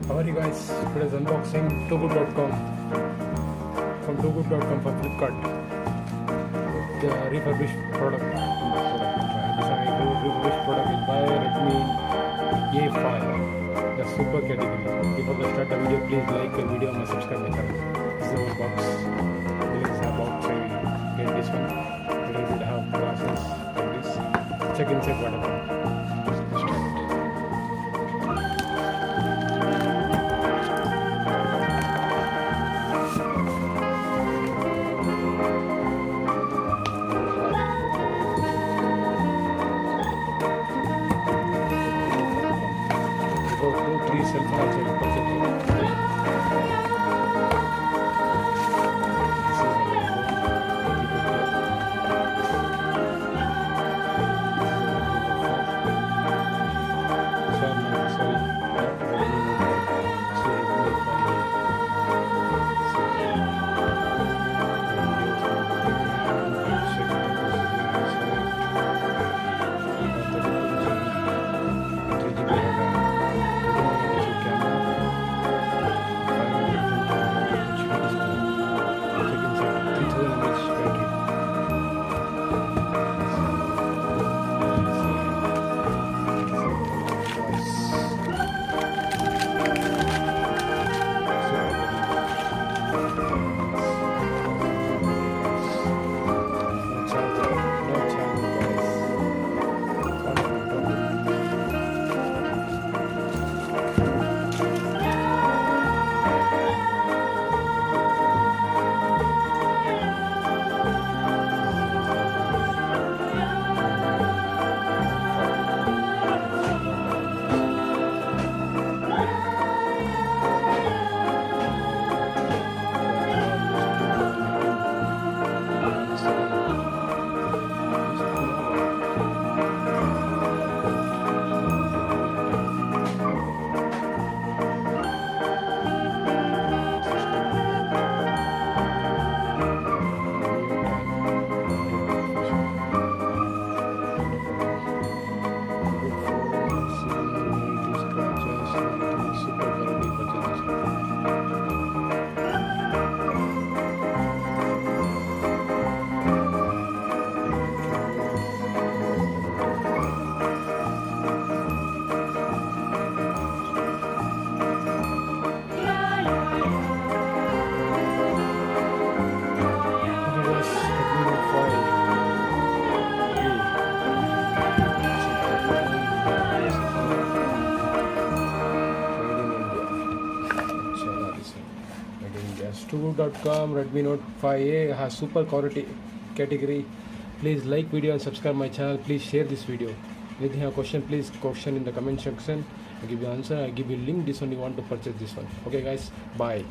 How are you guys? Today's unboxing togood.com from togood.com for Flipkart. The refurbished product. This is a refurbished product is by Redmi A5. The super category. Before the start the video, please like the video and subscribe my channel. This is our box. This is our box. I get this one. It will have glasses like this. Check inside whatever. Three cell phones are purchased. Togood.com Redmi Note 5A has super quality category. Please like video and subscribe my channel. Please share this video. If you have a question, please question in the comment section. I give you answer. I give you link this one you want to purchase this one. Okay guys, bye.